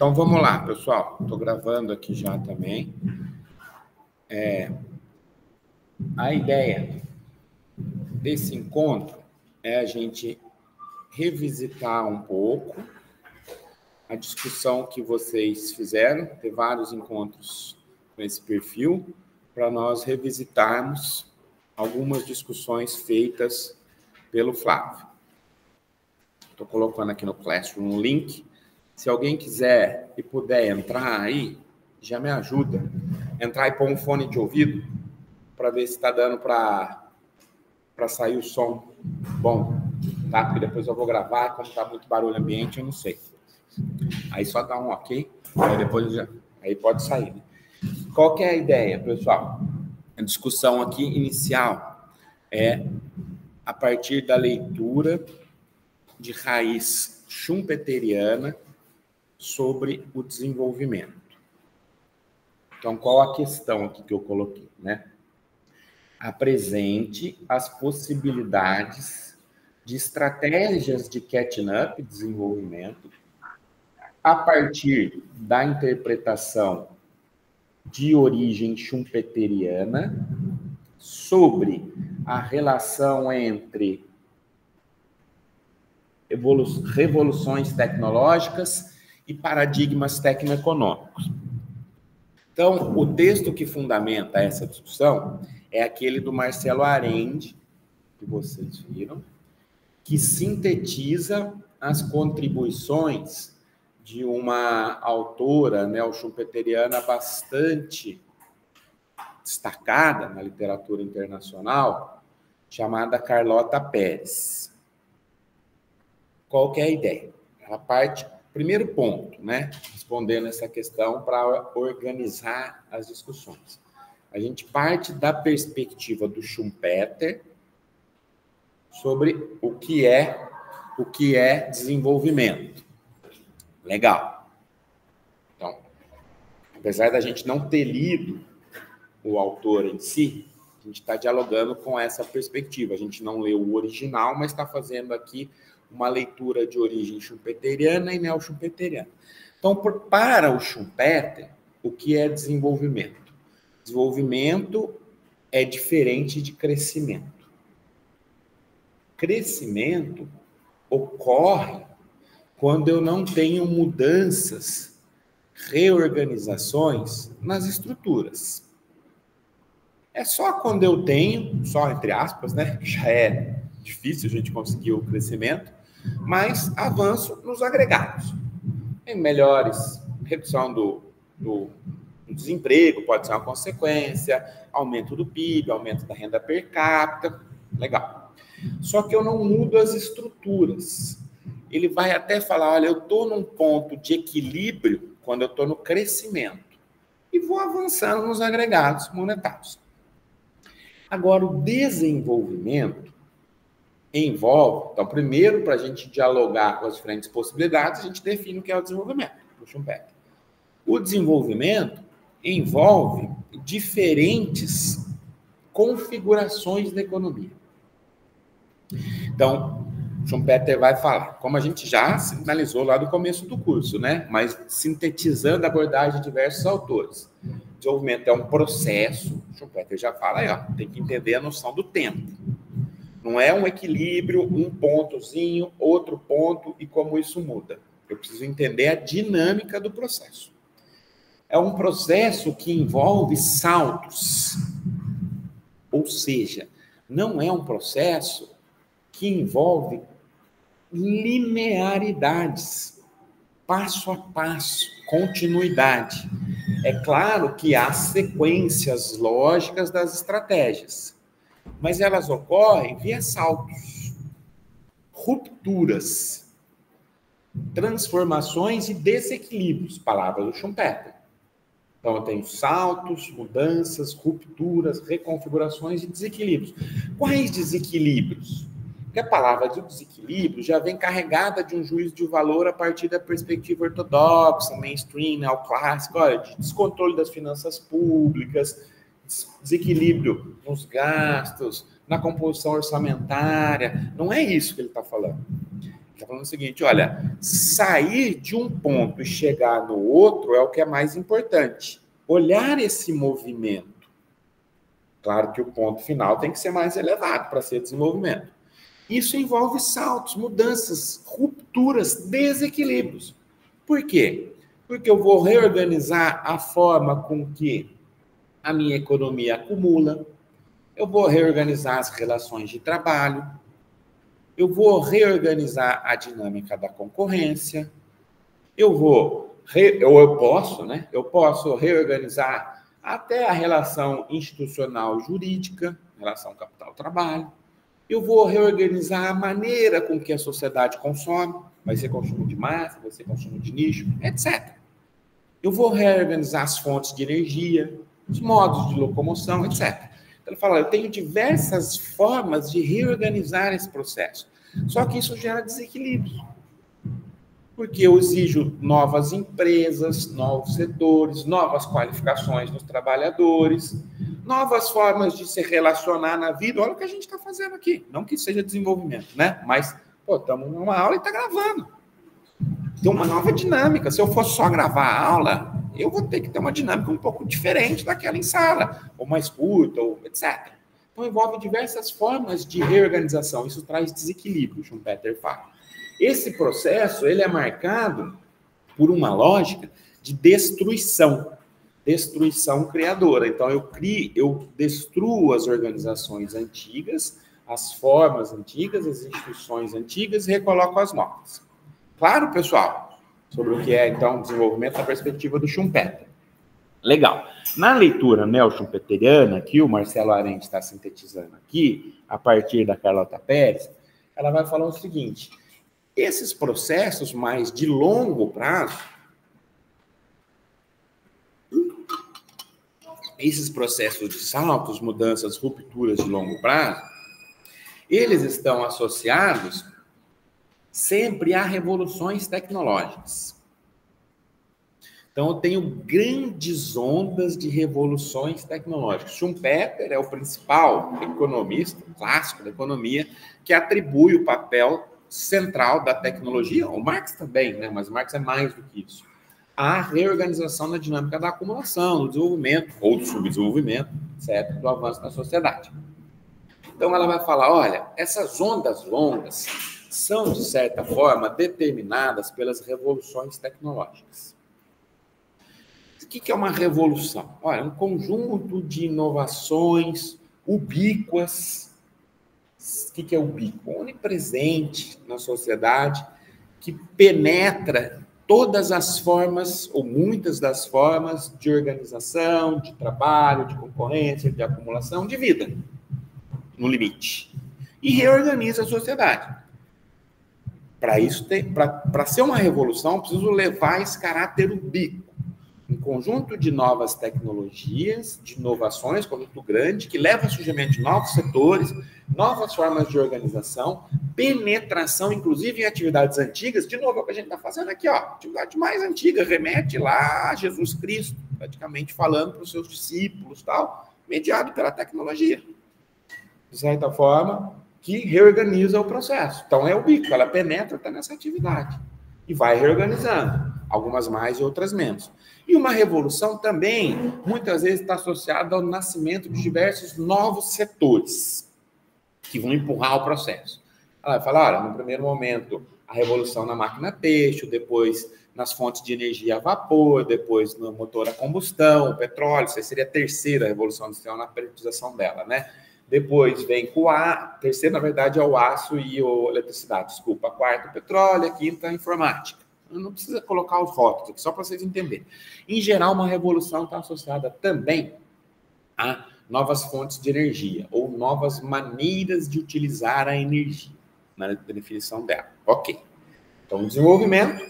Então, vamos lá, pessoal. Estou gravando aqui já também. A ideia desse encontro é a gente revisitar um pouco a discussão que vocês fizeram, ter vários encontros com esse perfil, para nós revisitarmos algumas discussões feitas pelo Flávio. Estou colocando aqui no Classroom um link. Se alguém quiser e puder entrar aí, já me ajuda. Entrar e pôr um fone de ouvido para ver se está dando para sair o som bom, tá? Porque depois eu vou gravar, como está muito barulho ambiente, eu não sei. Aí só dá um ok, aí depois aí pode sair. Né? Qual que é a ideia, pessoal? A discussão aqui inicial é a partir da leitura de raiz schumpeteriana sobre o desenvolvimento. Então, qual a questão aqui que eu coloquei, né? Apresente as possibilidades de estratégias de catching-up, desenvolvimento, a partir da interpretação de origem schumpeteriana sobre a relação entre revoluções tecnológicas e paradigmas tecnoeconômicos. Então, o texto que fundamenta essa discussão é aquele do Marcelo Arend, que vocês viram, que sintetiza as contribuições de uma autora neo-schumpeteriana bastante destacada na literatura internacional, chamada Carlota Pérez. Qual que é a ideia? Ela parte, primeiro ponto, né, respondendo essa questão para organizar as discussões. A gente parte da perspectiva do Schumpeter sobre o que é desenvolvimento. Legal. Então, apesar da gente não ter lido o autor em si, a gente está dialogando com essa perspectiva. A gente não leu o original, mas está fazendo aqui uma leitura de origem schumpeteriana e neo-schumpeteriana. Então, para o Schumpeter, o que é desenvolvimento? Desenvolvimento é diferente de crescimento. Crescimento ocorre quando eu não tenho mudanças, reorganizações nas estruturas. É só quando eu tenho, só entre aspas, né, que já é difícil a gente conseguir o crescimento, mas avanço nos agregados. Em melhores, redução do desemprego pode ser uma consequência, aumento do PIB, aumento da renda per capita, legal. Só que eu não mudo as estruturas. Ele vai até falar, olha, eu estou num ponto de equilíbrio quando eu estou no crescimento e vou avançando nos agregados monetários. Agora, o desenvolvimento envolve, então, primeiro, para a gente dialogar com as diferentes possibilidades, a gente define o que é o desenvolvimento, do Schumpeter. O desenvolvimento envolve diferentes configurações da economia. Então, Schumpeter vai falar, como a gente já sinalizou lá no começo do curso, né? Mas sintetizando a abordagem de diversos autores. Desenvolvimento é um processo, Schumpeter já fala aí, ó, tem que entender a noção do tempo. Não é um equilíbrio, um pontozinho, outro ponto e como isso muda. Eu preciso entender a dinâmica do processo. É um processo que envolve saltos. Ou seja, não é um processo que envolve linearidades, passo a passo, continuidade. É claro que há sequências lógicas das estratégias, mas elas ocorrem via saltos, rupturas, transformações e desequilíbrios, palavra do Schumpeter. Então, eu tenho saltos, mudanças, rupturas, reconfigurações e desequilíbrios. Quais desequilíbrios? Porque a palavra de desequilíbrio já vem carregada de um juízo de valor a partir da perspectiva ortodoxa, mainstream, neoclássica, olha, de descontrole das finanças públicas, desequilíbrio nos gastos, na composição orçamentária. Não é isso que ele está falando. Ele está falando o seguinte, olha, sair de um ponto e chegar no outro é o que é mais importante. Olhar esse movimento. Claro que o ponto final tem que ser mais elevado para ser desenvolvimento. Isso envolve saltos, mudanças, rupturas, desequilíbrios. Por quê? Porque eu vou reorganizar a forma com que a minha economia acumula, eu vou reorganizar as relações de trabalho, eu vou reorganizar a dinâmica da concorrência, eu posso reorganizar até a relação institucional jurídica, relação capital-trabalho, eu vou reorganizar a maneira com que a sociedade consome, vai ser consumo de massa, vai ser consumo de nicho, etc. Eu vou reorganizar as fontes de energia, os modos de locomoção, etc. Então, ele fala, eu tenho diversas formas de reorganizar esse processo. Só que isso gera desequilíbrio. Porque eu exijo novas empresas, novos setores, novas qualificações dos trabalhadores, novas formas de se relacionar na vida. Olha o que a gente está fazendo aqui. Não que seja desenvolvimento, né? Mas, estamos numa aula e está gravando. Tem uma nova dinâmica. Se eu fosse só gravar a aula, eu vou ter que ter uma dinâmica um pouco diferente daquela em sala, ou mais curta, ou etc. Então, envolve diversas formas de reorganização. Isso traz desequilíbrio, Schumpeter fala. Esse processo, ele é marcado por uma lógica de destruição criadora. Então, eu destruo as organizações antigas, as formas antigas, as instituições antigas e recoloco as novas. Claro, pessoal, sobre o que é, então, desenvolvimento na perspectiva do Schumpeter. Legal. Na leitura neo-schumpeteriana, que o Marcelo Arendt está sintetizando aqui, a partir da Carlota Pérez, ela vai falar o seguinte: esses processos mais de longo prazo, esses processos de saltos, mudanças, rupturas de longo prazo, eles estão associados sempre a revoluções tecnológicas. Então, eu tenho grandes ondas de revoluções tecnológicas. Schumpeter é o principal economista clássico da economia que atribui o papel central da tecnologia, o Marx também, né? Mas Marx é mais do que isso, a reorganização da dinâmica da acumulação, do desenvolvimento, ou do subdesenvolvimento, certo? Do avanço da sociedade. Então, ela vai falar, olha, essas ondas longas são, de certa forma, determinadas pelas revoluções tecnológicas. O que é uma revolução? Olha, um conjunto de inovações ubíquas. O que é ubíquo? Onipresente na sociedade, que penetra todas as formas, ou muitas das formas, de organização, de trabalho, de concorrência, de acumulação, de vida, no limite. E reorganiza a sociedade. Para ser uma revolução, eu preciso levar esse caráter ubíquo. Um conjunto de novas tecnologias, de inovações, conjunto grande, que leva ao surgimento de novos setores, novas formas de organização, penetração, inclusive em atividades antigas. De novo, é o que a gente está fazendo aqui, ó. Atividade mais antiga, remete lá a Jesus Cristo, praticamente falando para os seus discípulos, tal, mediado pela tecnologia. De certa forma, que reorganiza o processo. Então, é ubíquo, ela penetra até nessa atividade. E vai reorganizando, algumas mais e outras menos. E uma revolução também, muitas vezes, está associada ao nascimento de diversos novos setores que vão empurrar o processo. Ela vai falar, olha, no primeiro momento, a revolução na máquina têxtil, depois nas fontes de energia a vapor, depois no motor a combustão, o petróleo, essa seria a terceira revolução industrial na periodização dela, né? Depois vem com a terceira, na verdade, é o aço e a eletricidade, desculpa. A quarta, o petróleo, a quinta, a informática. Não precisa colocar os rótulos aqui, só para vocês entenderem. Em geral, uma revolução está associada também a novas fontes de energia, ou novas maneiras de utilizar a energia, na definição dela. Ok. Então, desenvolvimento,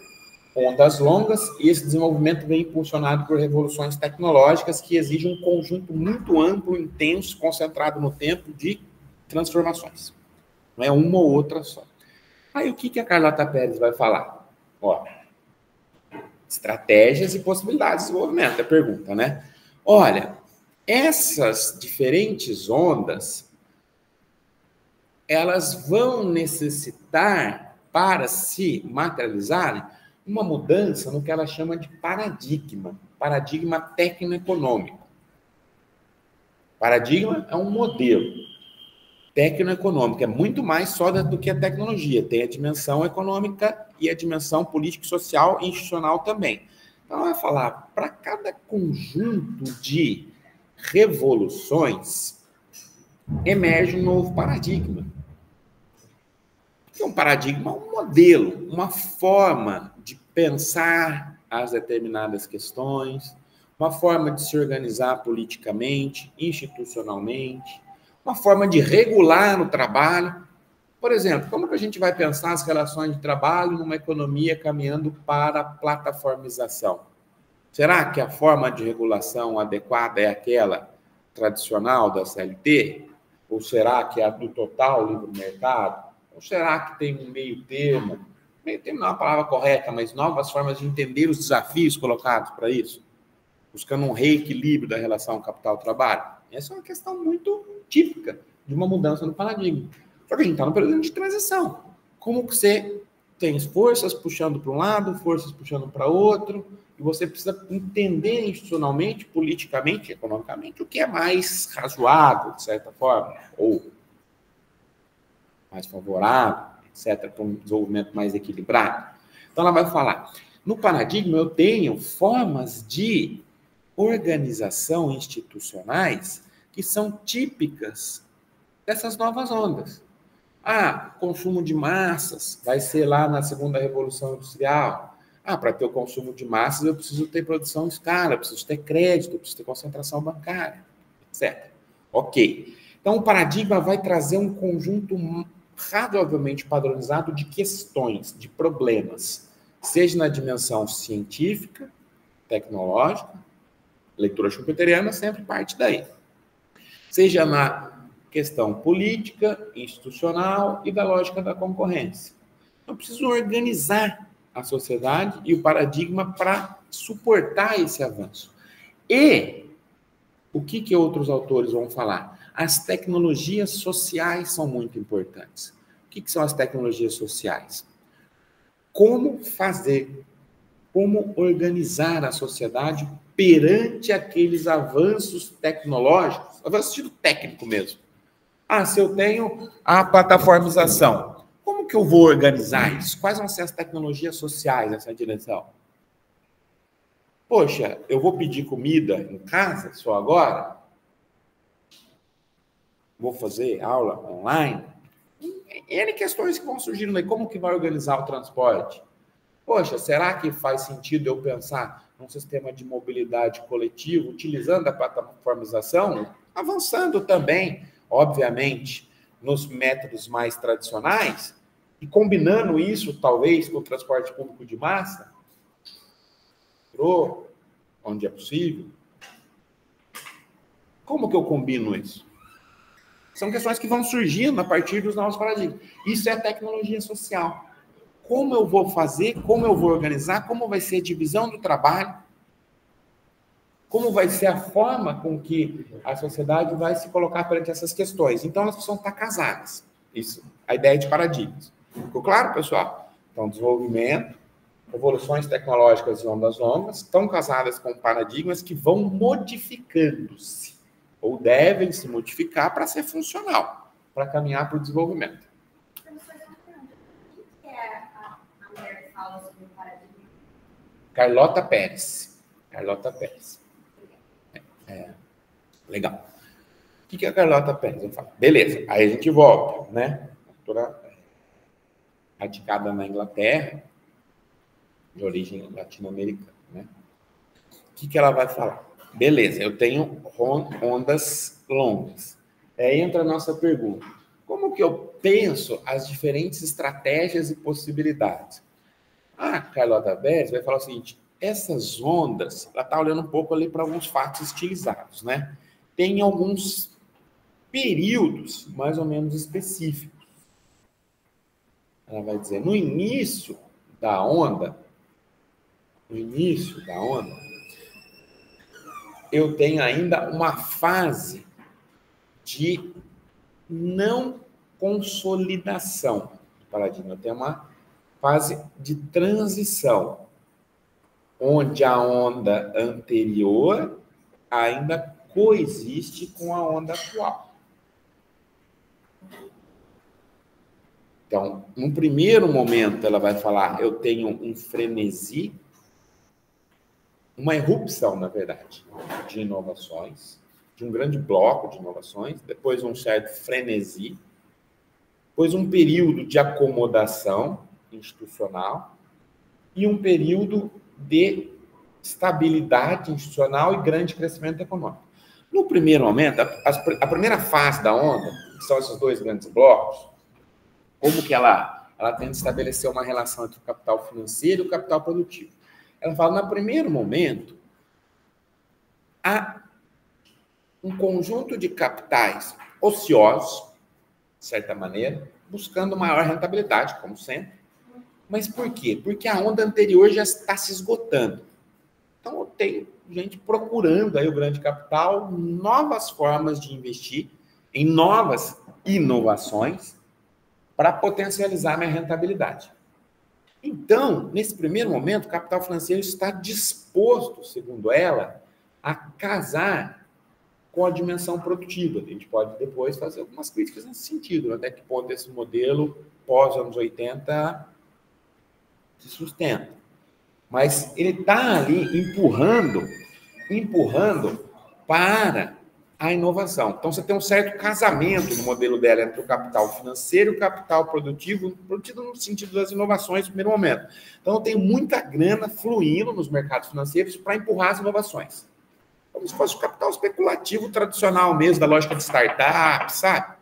ondas longas, e esse desenvolvimento vem impulsionado por revoluções tecnológicas que exigem um conjunto muito amplo, intenso, concentrado no tempo de transformações. Não é uma ou outra só. Aí, o que a Carlota Pérez vai falar? Ó, estratégias e possibilidades de desenvolvimento, é a pergunta, né? Olha, essas diferentes ondas, elas vão necessitar para se materializarem uma mudança no que ela chama de paradigma tecno-econômico. Paradigma é um modelo tecno-econômico, é muito mais só do que a tecnologia, tem a dimensão econômica e a dimensão política, social e institucional também. Então, ela vai falar, para cada conjunto de revoluções, emerge um novo paradigma. Um paradigma é um modelo, uma forma de pensar as determinadas questões, uma forma de se organizar politicamente, institucionalmente, uma forma de regular o trabalho. Por exemplo, como que a gente vai pensar as relações de trabalho numa economia caminhando para a plataformização? Será que a forma de regulação adequada é aquela tradicional da CLT? Ou será que é a do total livre mercado? Ou será que tem um meio termo? Meio termo não é uma palavra correta, mas novas formas de entender os desafios colocados para isso, buscando um reequilíbrio da relação capital-trabalho. Essa é uma questão muito típica de uma mudança no paradigma. Só que a gente está no período de transição. Como que você tem forças puxando para um lado, forças puxando para outro, e você precisa entender institucionalmente, politicamente, economicamente, o que é mais razoável, de certa forma, ou mais favorável, etc., para um desenvolvimento mais equilibrado. Então, ela vai falar, no paradigma eu tenho formas de organização institucionais que são típicas dessas novas ondas. Consumo de massas vai ser lá na segunda revolução industrial. Para ter o consumo de massas eu preciso ter produção em escala, eu preciso ter crédito, eu preciso ter concentração bancária, etc. Ok. Então, o paradigma vai trazer um conjunto razoavelmente padronizado de questões, de problemas, seja na dimensão científica, tecnológica, leitura schumpeteriana sempre parte daí, seja na questão política, institucional e da lógica da concorrência. Eu preciso organizar a sociedade e o paradigma para suportar esse avanço. E o que outros autores vão falar? As tecnologias sociais são muito importantes. O que são as tecnologias sociais? Como fazer, como organizar a sociedade perante aqueles avanços tecnológicos, avanço sentido técnico mesmo. Se eu tenho a plataformização, como que eu vou organizar isso? Quais vão ser as tecnologias sociais nessa direção? Poxa, eu vou pedir comida em casa só agora? Vou fazer aula online? N questões que vão surgindo aí. Como que vai organizar o transporte? Poxa, será que faz sentido eu pensar num sistema de mobilidade coletivo, utilizando a plataformização, avançando também, obviamente, nos métodos mais tradicionais e combinando isso, talvez, com o transporte público de massa, onde é possível? Como que eu combino isso? São questões que vão surgindo a partir dos novos paradigmas. Isso é tecnologia social. Como eu vou fazer, como eu vou organizar, como vai ser a divisão do trabalho, como vai ser a forma com que a sociedade vai se colocar perante essas questões. Então, elas precisam estar casadas. Isso, a ideia de paradigmas. Ficou claro, pessoal? Então, desenvolvimento, evoluções tecnológicas e ondas longas estão casadas com paradigmas que vão modificando-se, ou devem se modificar para ser funcional, para caminhar para o desenvolvimento. Carlota Pérez. Legal. O que é a Carlota Pérez? Eu falo, beleza, aí a gente volta, né? Doutora radicada na Inglaterra, de origem latino-americana, né? O que ela vai falar? Beleza, eu tenho ondas longas. Aí entra a nossa pergunta. Como que eu penso as diferentes estratégias e possibilidades? A Carlota Pérez vai falar o seguinte, essas ondas, ela está olhando um pouco ali para alguns fatos estilizados, né? Tem alguns períodos mais ou menos específicos. Ela vai dizer, no início da onda, eu tenho ainda uma fase de não consolidação do paradigma. Eu tenho uma fase de transição, onde a onda anterior ainda coexiste com a onda atual. Então, no primeiro momento, ela vai falar, eu tenho um frenesi, uma erupção, na verdade, de inovações, de um grande bloco de inovações, depois um certo frenesi, depois um período de acomodação institucional e um período de estabilidade institucional e grande crescimento econômico. No primeiro momento, a primeira fase da onda, que são esses dois grandes blocos, como que ela tenta estabelecer uma relação entre o capital financeiro e o capital produtivo. Ela fala, no primeiro momento, há um conjunto de capitais ociosos, de certa maneira, buscando maior rentabilidade, como sempre. Mas por quê? Porque a onda anterior já está se esgotando. Então, eu tenho gente procurando aí o grande capital, novas formas de investir em novas inovações para potencializar minha rentabilidade. Então, nesse primeiro momento, o capital financeiro está disposto, segundo ela, a casar com a dimensão produtiva. A gente pode depois fazer algumas críticas nesse sentido, até que ponto esse modelo pós-anos 80 se sustenta. Mas ele está ali empurrando para a inovação. Então, você tem um certo casamento no modelo dela entre o capital financeiro e o capital produtivo no sentido das inovações no primeiro momento. Então, eu tenho muita grana fluindo nos mercados financeiros para empurrar as inovações. Como se fosse o capital especulativo tradicional mesmo, da lógica de startup, sabe?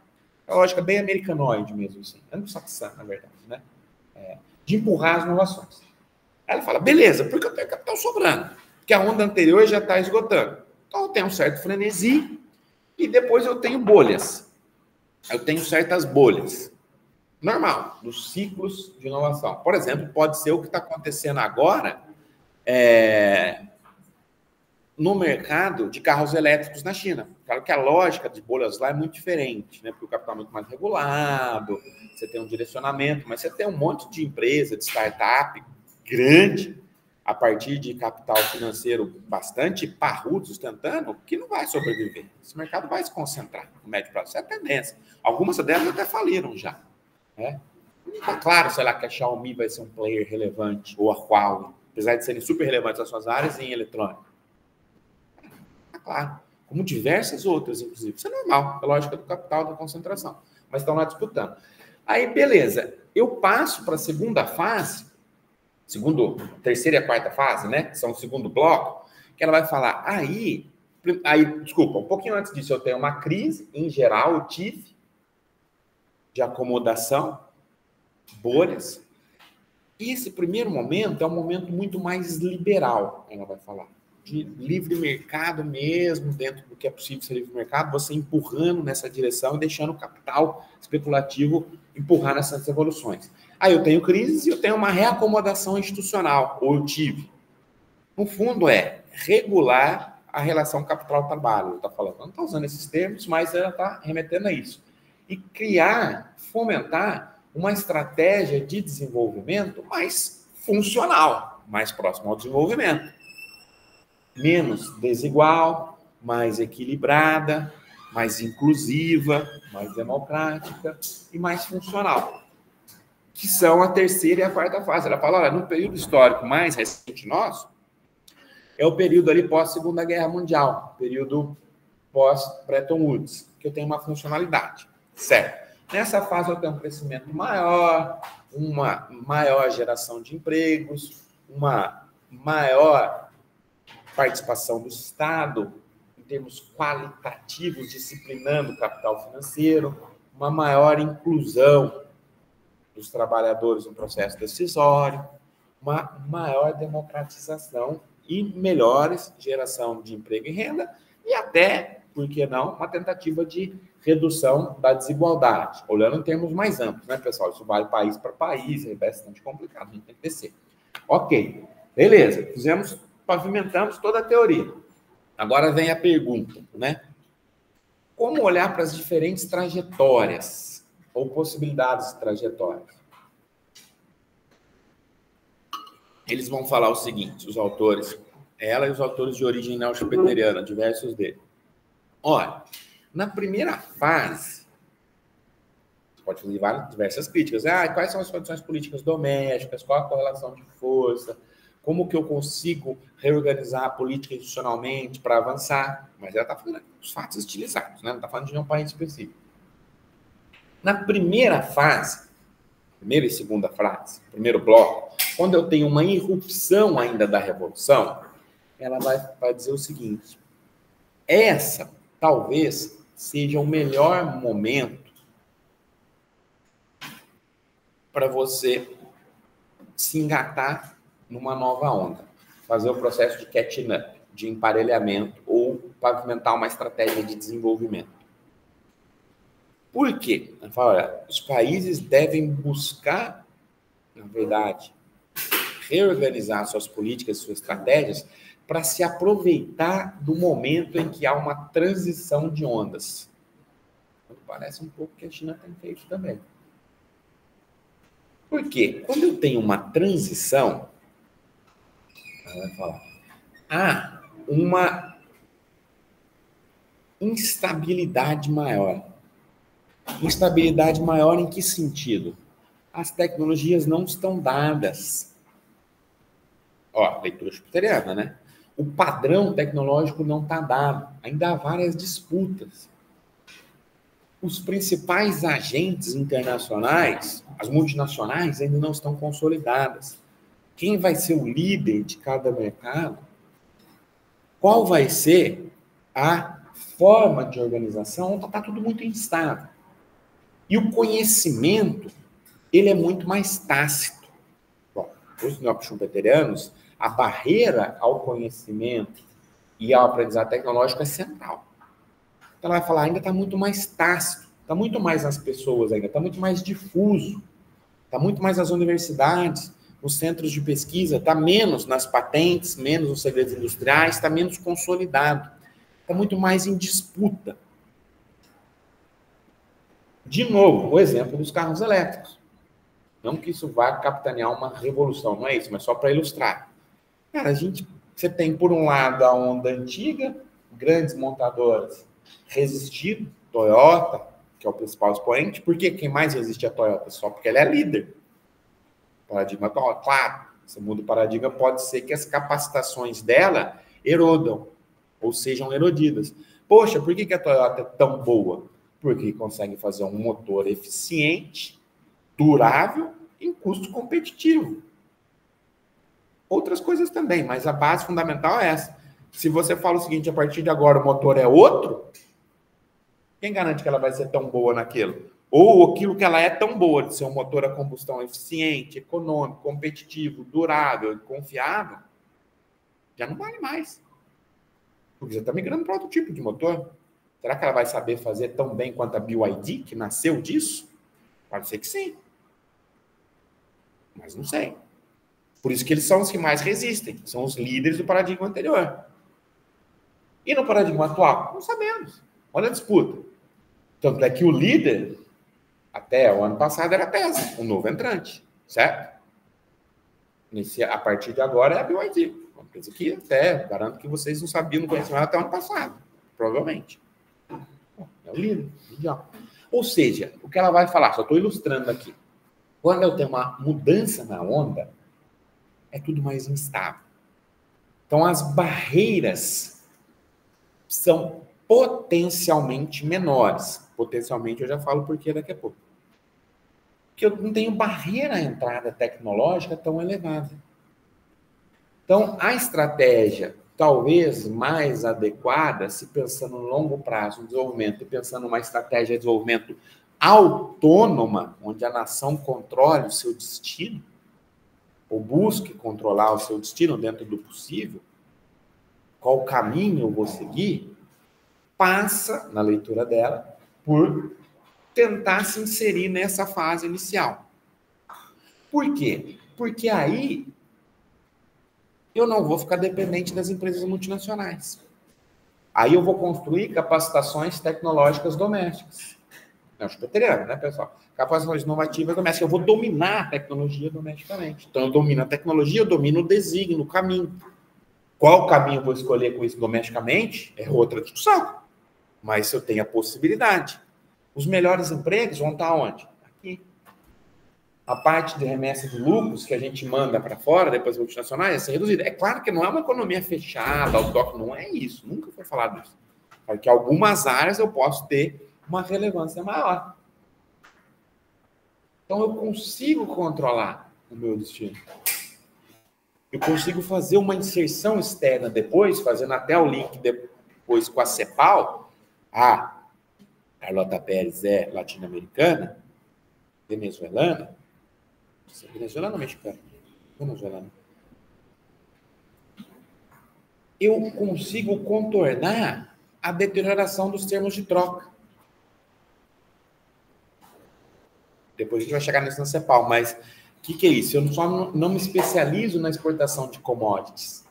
A lógica bem americanoide mesmo, assim. Anglo-saxã, na verdade, né? De empurrar as inovações. Aí ela fala, beleza, porque eu tenho capital sobrando, porque a onda anterior já está esgotando. Então, eu tenho um certo frenesi e depois eu tenho bolhas. Eu tenho certas bolhas. Normal, dos ciclos de inovação. Por exemplo, pode ser o que está acontecendo agora no mercado de carros elétricos na China. Claro que a lógica de bolhas lá é muito diferente, né? Porque o capital é muito mais regulado, você tem um direcionamento, mas você tem um monte de empresa, de startup grande, a partir de capital financeiro bastante parrudo, sustentando, que não vai sobreviver. Esse mercado vai se concentrar no médio prazo. Isso é a tendência. Algumas delas até faliram já. Né? Não está claro, sei lá, que a Xiaomi vai ser um player relevante, ou a Huawei, apesar de serem super relevantes nas suas áreas em eletrônica. Está claro. Como diversas outras, inclusive. Isso é normal, é lógica do capital, da concentração. Mas estão lá disputando. Aí, beleza. Eu passo para a segunda fase, terceira e a quarta fase, né? Que são o segundo bloco, que ela vai falar, desculpa, um pouquinho antes disso, eu tenho uma crise, em geral, eu tive, de acomodação, bolhas, e esse primeiro momento é um momento muito mais liberal, ela vai falar, de livre mercado mesmo, dentro do que é possível ser livre mercado, você empurrando nessa direção e deixando o capital especulativo empurrar nessas evoluções. Aí eu tenho crises e eu tenho uma reacomodação institucional, ou eu tive. No fundo, é regular a relação capital-trabalho, ela está falando. Não está usando esses termos, mas ela está remetendo a isso. E criar, fomentar uma estratégia de desenvolvimento mais funcional, mais próximo ao desenvolvimento. Menos desigual, mais equilibrada, mais inclusiva, mais democrática e mais funcional. Que são a terceira e a quarta fase. Ela fala, olha, no período histórico mais recente nosso, é o período ali pós-Segunda Guerra Mundial, período pós-Bretton Woods, que eu tenho uma funcionalidade, certo? Nessa fase eu tenho um crescimento maior, uma maior geração de empregos, uma maior participação do Estado, em termos qualitativos, disciplinando o capital financeiro, uma maior inclusão dos trabalhadores no processo decisório, uma maior democratização e melhores geração de emprego e renda e até, por que não, uma tentativa de redução da desigualdade, olhando em termos mais amplos, né, pessoal? Isso vale país para país, é bastante complicado, a gente tem que descer. Ok, beleza, pavimentamos toda a teoria. Agora vem a pergunta, né? Como olhar para as diferentes trajetórias ou possibilidades de trajetórias? eles vão falar o seguinte, os autores, ela e os autores de origem neo-schumpeteriana, diversos deles. Olha, na primeira fase, você pode fazer diversas críticas. Quais são as condições políticas domésticas? Qual a correlação de força? Como que eu consigo reorganizar a política institucionalmente para avançar? Mas ela está falando dos fatos estilizados, né? Não está falando de nenhum país específico. Na primeira fase, primeira e segunda frase, primeiro bloco, quando eu tenho uma irrupção ainda da revolução, ela vai dizer o seguinte: essa talvez seja o melhor momento para você se engatar numa nova onda, fazer o processo de catching up, de emparelhamento ou pavimentar uma estratégia de desenvolvimento. Por quê? Olha, os países devem buscar, na verdade, reorganizar suas políticas, suas estratégias, para se aproveitar do momento em que há uma transição de ondas. Parece um pouco que a China tem feito também. Por quê? Quando eu tenho uma transição, ela vai falar, há uma instabilidade maior. Instabilidade maior em que sentido? As tecnologias não estão dadas. Leitura schumpeteriana, né? O padrão tecnológico não está dado. Ainda há várias disputas. Os principais agentes internacionais, as multinacionais, ainda não estão consolidadas. Quem vai ser o líder de cada mercado? Qual vai ser a forma de organização? Está tudo muito instável. E o conhecimento, ele é muito mais tácito. Bom, os neo-schumpeterianos, a barreira ao conhecimento e ao aprendizado tecnológico é central. Então, ela vai falar, ainda está muito mais tácito, está muito mais nas pessoas ainda, está muito mais difuso, está muito mais nas universidades, nos centros de pesquisa, está menos nas patentes, menos nos segredos industriais, está menos consolidado, está muito mais em disputa. De novo, o exemplo dos carros elétricos. Não que isso vá capitanear uma revolução, não é isso, mas só para ilustrar. Cara, você tem, por um lado, a onda antiga, grandes montadoras resistindo, Toyota, que é o principal expoente. Por que quem mais resiste é a Toyota? Só porque ela é líder. Paradigma atual, claro, você muda o paradigma, pode ser que as capacitações dela erodam, ou sejam erodidas. Poxa, por que a Toyota é tão boa? Porque consegue fazer um motor eficiente, durável, em custo competitivo. Outras coisas também, mas a base fundamental é essa. Se você fala o seguinte, a partir de agora o motor é outro, quem garante que ela vai ser tão boa naquilo? Ou aquilo que ela é tão boa de ser um motor a combustão eficiente, econômico, competitivo, durável e confiável, já não vale mais. Porque você está migrando para outro tipo de motor. Será que ela vai saber fazer tão bem quanto a BYD, que nasceu disso? Pode ser que sim. Mas não sei. Por isso que eles são os que mais resistem. São os líderes do paradigma anterior. E no paradigma atual? Não sabemos. Olha a disputa. Tanto é que o líder, até o ano passado, era a Tesla, o novo entrante. Certo? A partir de agora é a BYD. Uma empresa que até, garanto que vocês não sabiam, não conheciam ela até o ano passado. Provavelmente. É o líder. Ou seja, o que ela vai falar, só estou ilustrando aqui. Quando eu tenho uma mudança na onda, é tudo mais instável. Então, as barreiras são potencialmente menores. Potencialmente, eu já falo por quê daqui a pouco. Porque eu não tenho barreira à entrada tecnológica tão elevada. Então, a estratégia talvez mais adequada, se pensando no longo prazo, no desenvolvimento, e pensando numa estratégia de desenvolvimento autônoma, onde a nação controle o seu destino, ou busque controlar o seu destino dentro do possível, qual caminho eu vou seguir, passa, na leitura dela, por tentar se inserir nessa fase inicial. Por quê? Porque aí eu não vou ficar dependente das empresas multinacionais. Aí eu vou construir capacitações tecnológicas domésticas. Não, chupeteriano, né, pessoal? Capacitações inovativas domésticas. Eu vou dominar a tecnologia domesticamente. Então, eu domino a tecnologia, eu domino o desígnio, o caminho. Qual caminho eu vou escolher com isso domesticamente é outra discussão. Mas eu tenho a possibilidade. Os melhores empregos vão estar onde? Aqui. A parte de remessa de lucros que a gente manda para fora, depois multinacionais, vai ser reduzida. É claro que não é uma economia fechada, não é isso. Nunca foi falado isso. Porque algumas áreas eu posso ter uma relevância maior. Então, eu consigo controlar o meu destino. Eu consigo fazer uma inserção externa depois, fazendo até o link depois com a CEPAL. A Carlota Pérez é latino-americana, venezuelana. Venezuelana ou mexicana? Venezuelana. Eu consigo contornar a deterioração dos termos de troca. Depois a gente vai chegar nisso na CEPAL, mas o que é isso? Eu só não me especializo na exportação de commodities.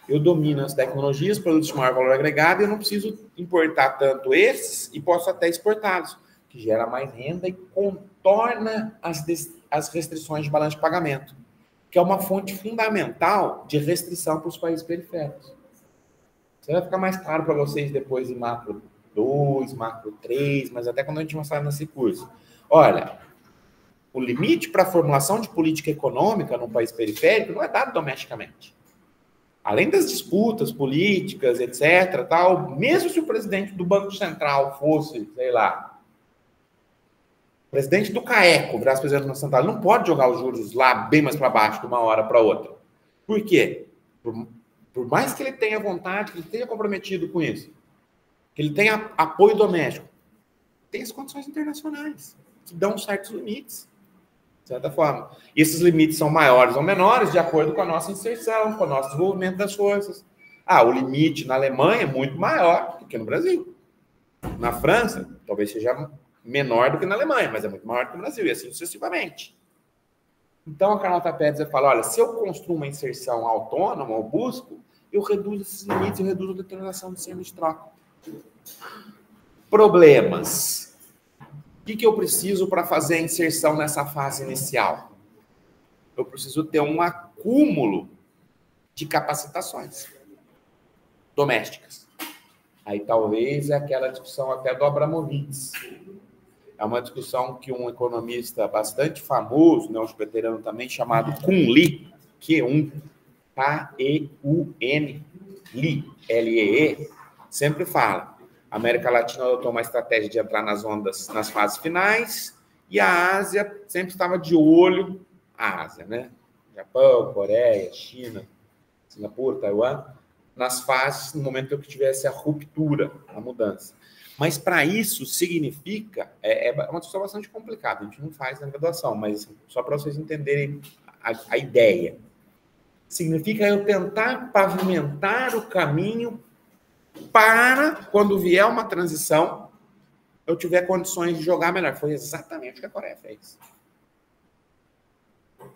Eu domino as tecnologias, produtos de maior valor agregado, e eu não preciso importar tanto esses e posso até exportá-los, que gera mais renda e contorna as restrições de balanço de pagamento, que é uma fonte fundamental de restrição para os países periféricos. Isso vai ficar mais claro para vocês depois em macro 2, macro 3, mas até quando a gente avançar nesse curso. Olha, o limite para a formulação de política econômica num país periférico não é dado domesticamente. Além das disputas políticas, etc., tal, mesmo se o presidente do Banco Central fosse, sei lá, presidente do CAECO, virasse presidente do Banco Central, não pode jogar os juros lá bem mais para baixo de uma hora para outra. Por quê? Por mais que ele tenha vontade, que ele tenha comprometido com isso, que ele tenha apoio doméstico, tem as condições internacionais que dão certos limites. De certa forma. E esses limites são maiores ou menores de acordo com a nossa inserção, com o nosso desenvolvimento das forças. O limite na Alemanha é muito maior do que no Brasil. Na França, talvez seja menor do que na Alemanha, mas é muito maior do que no Brasil, e assim sucessivamente. Então, a Carlota Pérez fala, olha, se eu construo uma inserção autônoma, ou busco, eu reduzo esses limites, eu reduzo a determinação do termo de troca. Problemas. O que eu preciso para fazer a inserção nessa fase inicial? Eu preciso ter um acúmulo de capacitações domésticas. Aí talvez é aquela discussão até do Abramovich. É uma discussão que um economista bastante famoso, né, um chupeteriano também, chamado Kun Lee, Q1, K-E-U-N, Lee, L-E-E, sempre fala. A América Latina adotou uma estratégia de entrar nas ondas nas fases finais, e a Ásia sempre estava de olho, a Ásia, né? Japão, Coreia, China, Singapura, Taiwan, nas fases, no momento que tivesse a ruptura, a mudança. Mas para isso significa, é uma discussão bastante complicada, a gente não faz na graduação, mas só para vocês entenderem a ideia. Significa eu tentar pavimentar o caminho para, quando vier uma transição, eu tiver condições de jogar melhor. Foi exatamente o que a Coreia fez.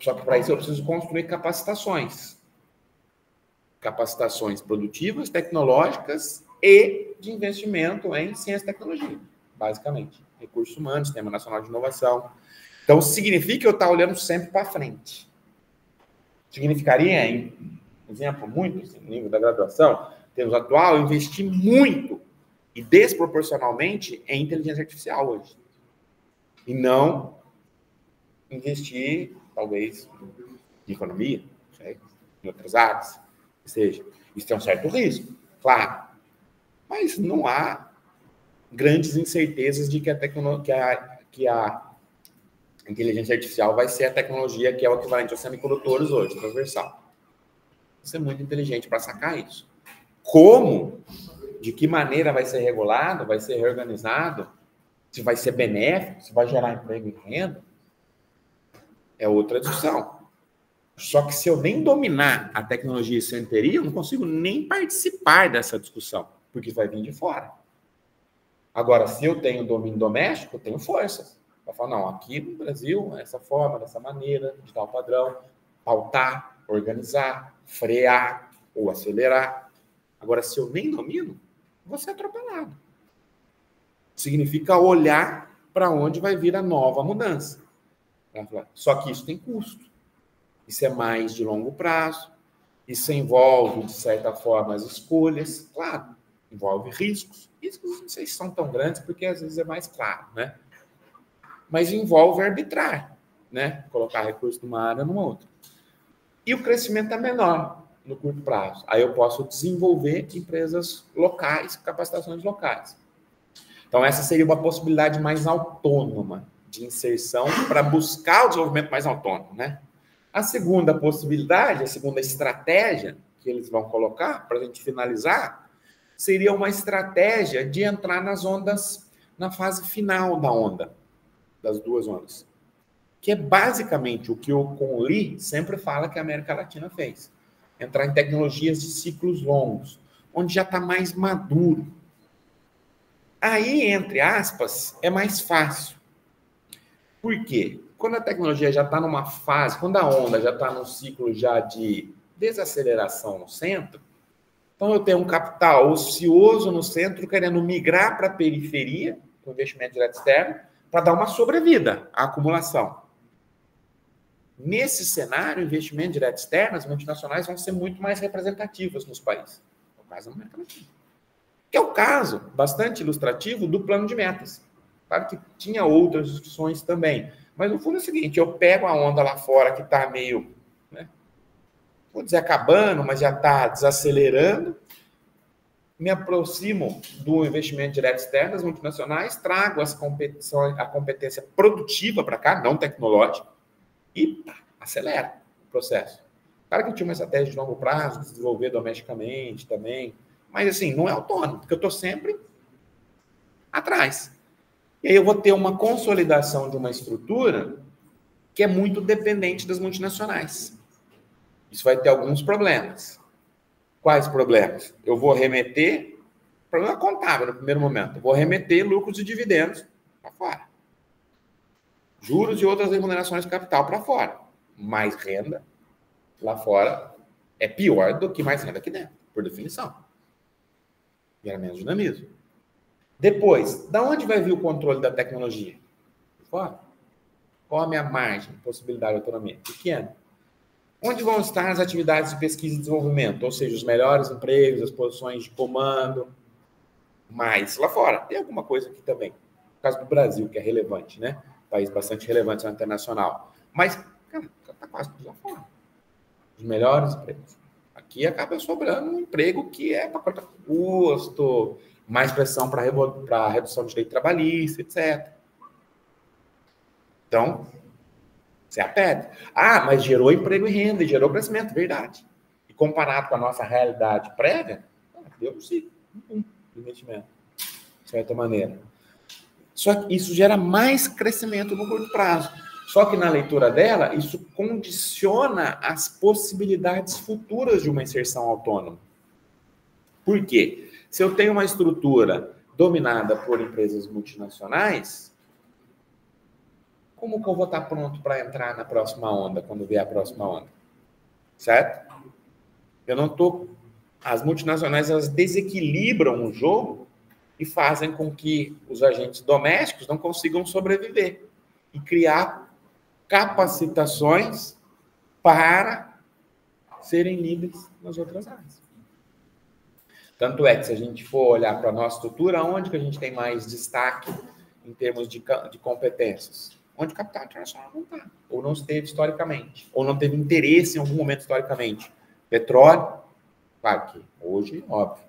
Só que para isso eu preciso construir capacitações. Capacitações produtivas, tecnológicas e de investimento em ciência e tecnologia, basicamente. Recursos humanos, Sistema Nacional de Inovação. Então, significa eu estar olhando sempre para frente. Significaria, em exemplo, muito, assim, no nível da graduação, termos atual, investir muito e desproporcionalmente em inteligência artificial hoje. E não investir, talvez, em economia, em outras áreas. Ou seja, isso tem um certo risco, claro. Mas não há grandes incertezas de que a inteligência artificial vai ser a tecnologia que é o equivalente aos semicondutores hoje, transversal. Você é muito inteligente para sacar isso. Como? De que maneira vai ser regulado? Vai ser reorganizado? Se vai ser benéfico? Se vai gerar emprego e renda? É outra discussão. Só que se eu nem dominar a tecnologia e centeria, eu não consigo nem participar dessa discussão, porque vai vir de fora. Agora, se eu tenho domínio doméstico, eu tenho força. Vai falar, não, aqui no Brasil, dessa forma, dessa maneira, de tal padrão, pautar, organizar, frear ou acelerar. Agora, se eu nem domino, vou ser atropelado. Significa olhar para onde vai vir a nova mudança. Só que isso tem custo. Isso é mais de longo prazo. Isso envolve, de certa forma, as escolhas. Claro, envolve riscos. Riscos não sei se são tão grandes, porque às vezes é mais claro, né? Mas envolve arbitrar, né? Colocar recursos numa área numa outra. E o crescimento é menor no curto prazo. Aí eu posso desenvolver empresas locais, capacitações locais. Então, essa seria uma possibilidade mais autônoma de inserção para buscar o desenvolvimento mais autônomo, né? A segunda possibilidade, a segunda estratégia que eles vão colocar, para a gente finalizar, seria uma estratégia de entrar nas ondas, na fase final da onda, das duas ondas. Que é basicamente o que o Conley sempre fala que a América Latina fez. Entrar em tecnologias de ciclos longos, onde já está mais maduro. Aí, entre aspas, é mais fácil. Por quê? Quando a tecnologia já está numa fase, quando a onda já está num ciclo já de desaceleração no centro, então eu tenho um capital ocioso no centro querendo migrar para a periferia, com investimento direto externo, para dar uma sobrevida à acumulação. Nesse cenário, investimento direto externo, as multinacionais vão ser muito mais representativas nos países. No caso da América Latina. Que é o caso bastante ilustrativo do plano de metas. Claro que tinha outras discussões também. Mas no fundo é o seguinte, eu pego a onda lá fora que está meio, né, vou dizer acabando, mas já está desacelerando, me aproximo do investimento direto externo das multinacionais, trago a competência produtiva para cá, não tecnológica, e acelera o processo. Claro que tinha uma estratégia de longo prazo, desenvolver domesticamente também, mas assim, não é autônomo, porque eu estou sempre atrás. E aí eu vou ter uma consolidação de uma estrutura que é muito dependente das multinacionais. Isso vai ter alguns problemas. Quais problemas? Eu vou remeter, problema contábil no primeiro momento, eu vou remeter lucros e dividendos para fora. Juros e outras remunerações de capital para fora. Mais renda lá fora é pior do que mais renda aqui dentro, por definição. Gera menos dinamismo. Depois, da onde vai vir o controle da tecnologia? Fora. Qual a minha margem, possibilidade de autonomia? Pequena. Onde vão estar as atividades de pesquisa e desenvolvimento? Ou seja, os melhores empregos, as posições de comando, mais lá fora. Tem alguma coisa aqui também. No caso do Brasil, que é relevante, né? País bastante relevante na internacional. Mas, cara, está quase tudo lá fora. Os melhores empregos. Aqui acaba sobrando um emprego que é para cortar custo, mais pressão para redução de direito trabalhista, etc. Então, você aperta. Ah, mas gerou emprego e renda, e gerou crescimento, verdade. E comparado com a nossa realidade prévia, deu sim um investimento, de certa maneira. Só que isso gera mais crescimento no curto prazo. Só que na leitura dela, isso condiciona as possibilidades futuras de uma inserção autônoma. Por quê? Se eu tenho uma estrutura dominada por empresas multinacionais, como que eu vou estar pronto para entrar na próxima onda, quando vier a próxima onda? Certo? Eu não estou... As multinacionais, elas desequilibram o jogo e fazem com que os agentes domésticos não consigam sobreviver e criar capacitações para serem líderes nas outras áreas. Tanto é que, se a gente for olhar para a nossa estrutura, onde que a gente tem mais destaque em termos de competências? Onde o capital internacional não está, ou não esteve historicamente, ou não teve interesse em algum momento historicamente. Petróleo, claro que hoje, óbvio,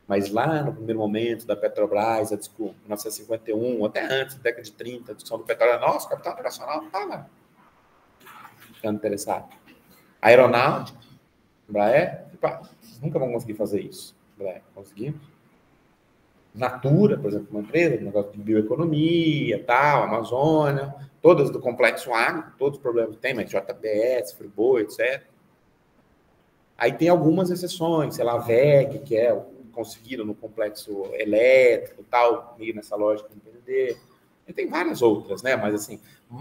mas lá no primeiro momento da Petrobras, desculpa, 1951, até antes, da década de 30, a discussão do petróleo, nossa, o capital internacional não estava ficando interessado. Aeronáutica, Embraer, vocês nunca vão conseguir fazer isso. Embraer, conseguimos. Natura, por exemplo, uma empresa, um negócio de bioeconomia, tal, Amazônia, todas do complexo agro, todos os problemas que tem, mas JBS, Friboi, etc. Aí tem algumas exceções, sei lá, VEG, que é conseguiram no complexo elétrico, tal, meio nessa lógica do PND. E tem várias outras, né? Mas assim,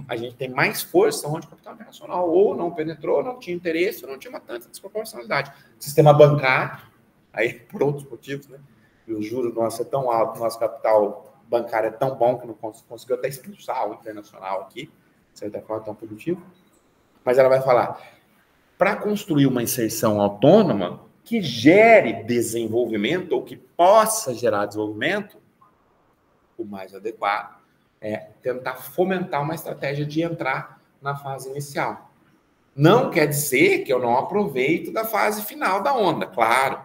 a gente tem mais força onde o capital internacional ou não penetrou, não tinha interesse, ou não tinha uma tanta desproporcionalidade. Sistema bancário, aí por outros motivos, né? E o juro nosso é tão alto, nosso capital bancário é tão bom que não conseguiu até expulsar o internacional aqui, de certa forma, tão produtivo. Mas ela vai falar, para construir uma inserção autônoma que gere desenvolvimento ou que possa gerar desenvolvimento, o mais adequado é tentar fomentar uma estratégia de entrar na fase inicial. Não quer dizer que eu não aproveito da fase final da onda, claro.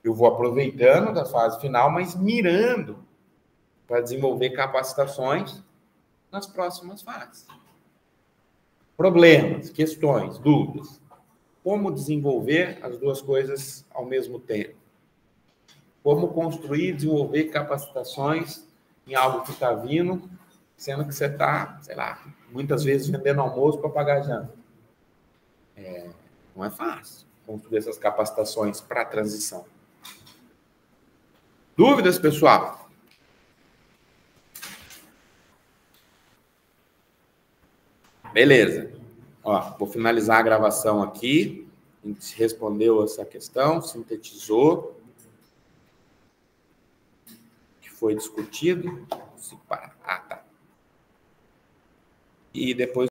Eu vou aproveitando da fase final, mas mirando para desenvolver capacitações nas próximas fases. Problemas, questões, dúvidas. Como desenvolver as duas coisas ao mesmo tempo? Como construir e desenvolver capacitações em algo que está vindo, sendo que você está, sei lá, muitas vezes vendendo almoço para pagar janta. Não é fácil construir essas capacitações para a transição. Dúvidas, pessoal? Beleza. Ó, vou finalizar a gravação aqui. A gente respondeu essa questão, sintetizou o que foi discutido. Ah, tá. E depois